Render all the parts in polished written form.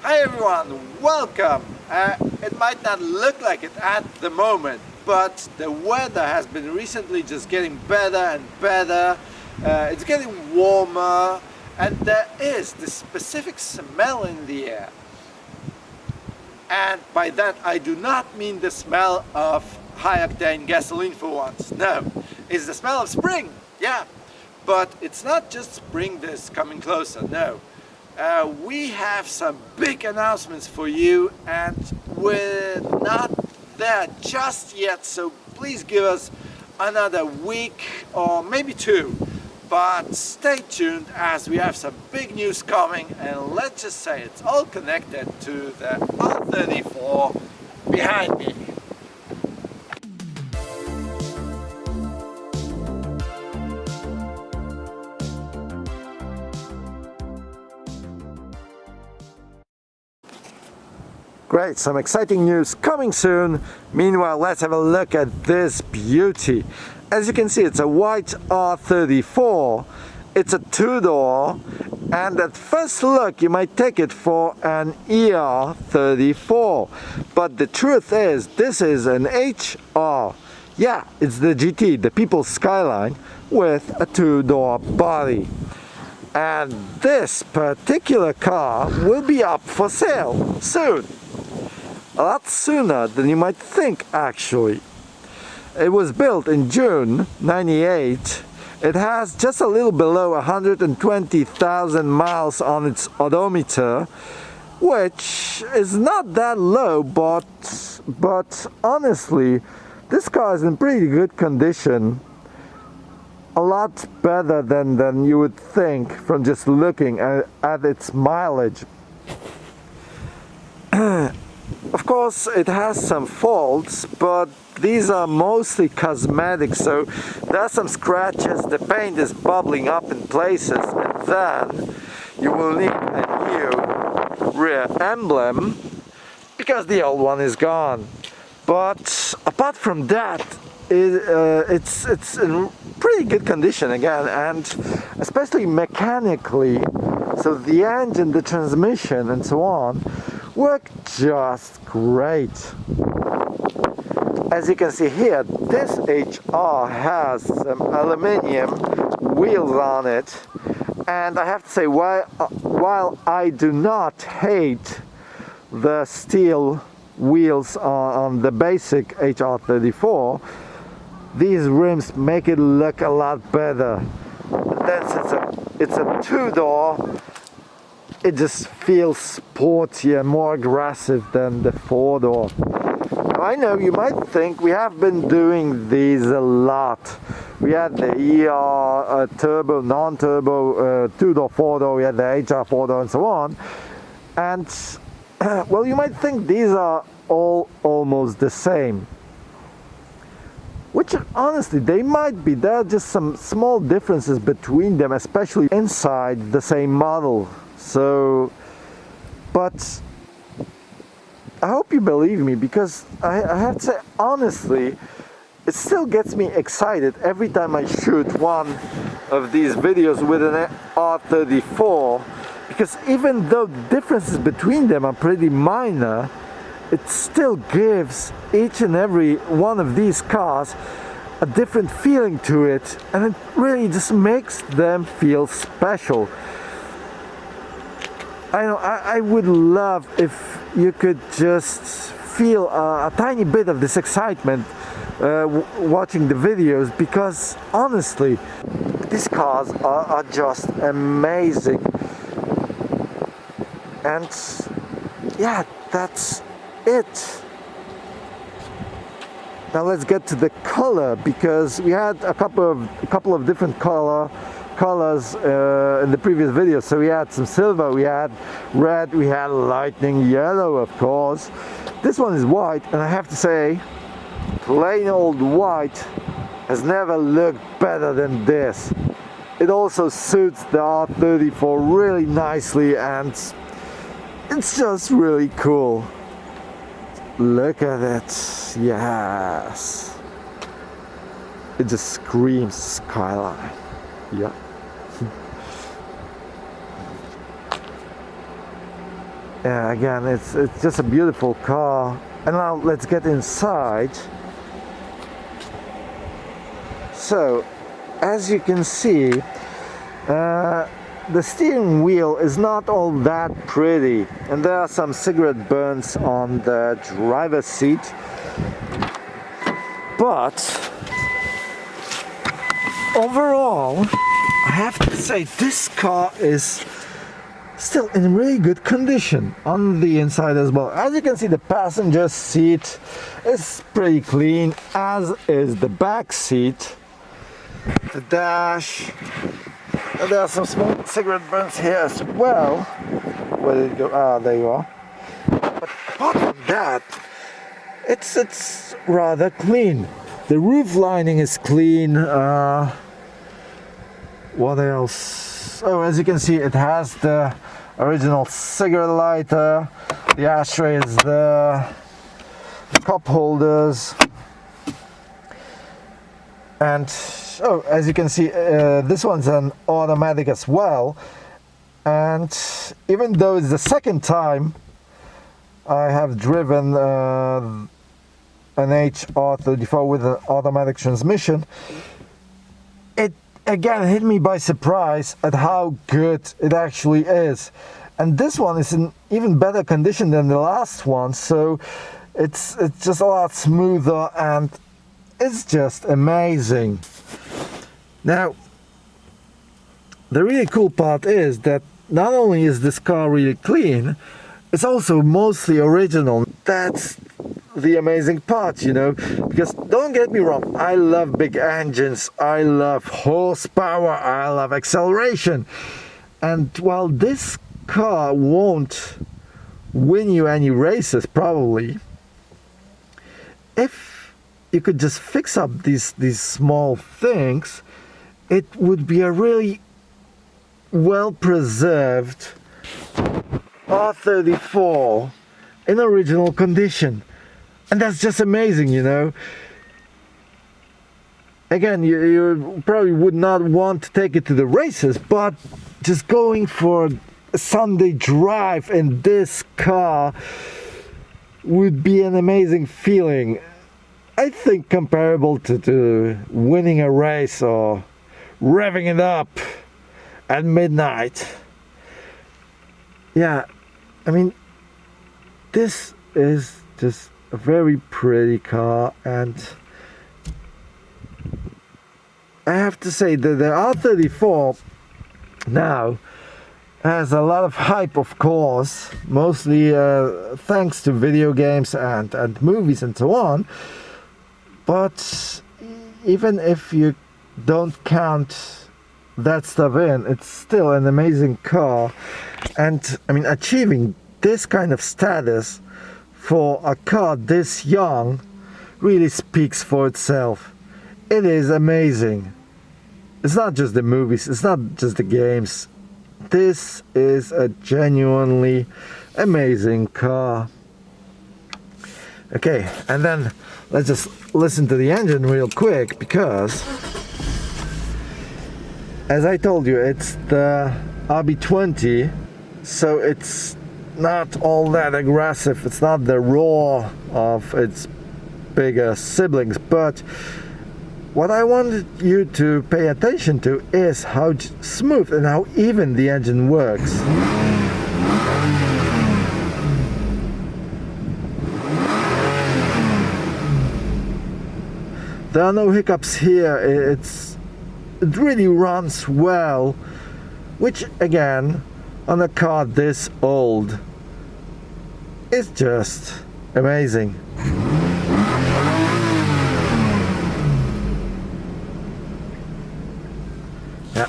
Hi everyone, welcome! It might not look like it at the moment, but the weather has been recently just getting better and better. It's getting warmer and there is this specific smell in the air. And by that I do not mean the smell of high-octane gasoline for once. No, it's the smell of spring, yeah. But it's not just spring that's coming closer, no. We have some big announcements for you and we're not there just yet, so please give us another week or maybe two. But stay tuned as we have some big news coming, and let's just say it's all connected to the R34 behind me. Great, some exciting news coming soon. Meanwhile, let's have a look at this beauty. As you can see, it's a white R34. It's a two-door, and at first look you might take it for an ER34. But the truth is, this is an HR. Yeah, it's the GT, the People's Skyline, with a two-door body. And this particular car will be up for sale soon. A lot sooner than you might think, actually. It was built in June '98. It has just a little below 120,000 miles on its odometer, which is not that low, but honestly, this car is in pretty good condition. A lot better than you would think from just looking at its mileage. Of course, it has some faults, but these are mostly cosmetic, so there are some scratches, the paint is bubbling up in places, and then you will need a new rear emblem because the old one is gone. But apart from that, it's in pretty good condition again, and especially mechanically, so the engine, the transmission and so on work just great. As you can see here, this HR has some aluminium wheels on it, and I have to say, while I do not hate the steel wheels on the basic HR34, these rims make it look a lot better. And then since it's a two-door, it just feels sportier, more aggressive than the four-door. I know you might think we have been doing these a lot. We had the ER turbo, non-turbo, two-door, four-door, we had the HR four-door and so on. And well, you might think these are all almost the same. Which honestly, they might be. There are just some small differences between them, especially inside the same model. So, but I hope you believe me, because I have to say, honestly, it still gets me excited every time I shoot one of these videos with an R34, because even though differences between them are pretty minor, it still gives each and every one of these cars a different feeling to it, and it really just makes them feel special. I would love if you could just feel a tiny bit of this excitement watching the videos, because honestly, these cars are just amazing. And yeah, that's it. Now let's get to the color, because we had a couple of different colors in the previous video. So we had some silver, we had red, we had lightning yellow, of course. This one is white, and I have to say, plain old white has never looked better than this. It also suits the R34 really nicely, and it's just really cool. Look at it, yes. It just screams Skyline. Yeah. Yeah, again, it's just a beautiful car. And now let's get inside. So, as you can see, the steering wheel is not all that pretty, and there are some cigarette burns on the driver's seat. But overall, I have to say this car is still in really good condition on the inside as well. As you can see, the passenger seat is pretty clean, as is the back seat. The dash, and there are some small cigarette burns here as well. Where did it go? Ah, there you are. But apart from that, it's rather clean. The roof lining is clean. What else? Oh, as you can see, it has the original cigarette lighter. The ashtray is there. The cup holders. And oh, as you can see, this one's an automatic as well. And even though it's the second time I have driven an HR34 with an automatic transmission, it again hit me by surprise at how good it actually is. And this one is in even better condition than the last one, so it's just a lot smoother, and it's just amazing. Now, the really cool part is that not only is this car really clean, it's also mostly original. That's the amazing part, you know, because don't get me wrong, I love big engines, I love horsepower, I love acceleration. And while this car won't win you any races probably, if you could just fix up these small things, it would be a really well preserved R34 in original condition. And that's just amazing, you know. Again, you probably would not want to take it to the races, but just going for a Sunday drive in this car would be an amazing feeling. I think comparable to winning a race or revving it up at midnight. Yeah, I mean, this is just a very pretty car, and I have to say that the R34 now has a lot of hype, of course, mostly thanks to video games and movies and so on. But even if you don't count that stuff in, it's still an amazing car. And I mean, achieving this kind of status for a car this young really speaks for itself. It is amazing. It's not just the movies, it's not just the games. This is a genuinely amazing car. Okay, and then let's just listen to the engine real quick, because as I told you, it's the RB20, so it's not all that aggressive. It's not the roar of its bigger siblings, but what I wanted you to pay attention to is how smooth and how even the engine works. There are no hiccups here. It really runs well, which again, on a car this old, is just amazing. Yeah.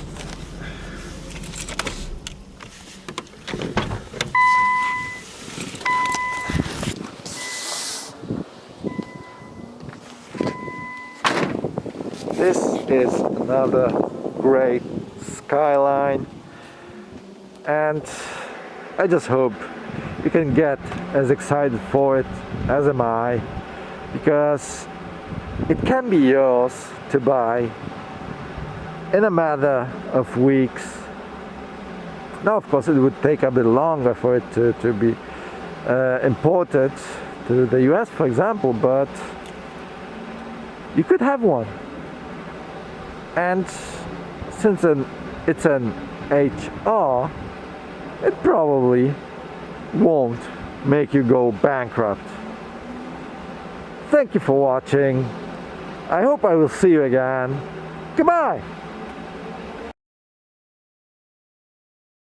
This is another great Skyline, and I just hope you can get as excited for it as am I, because it can be yours to buy in a matter of weeks. Now, of course, it would take a bit longer for it to be imported to the US, for example, but you could have one. And since it's an HR, it probably won't make you go bankrupt. Thank you for watching. I hope I will see you again. Goodbye!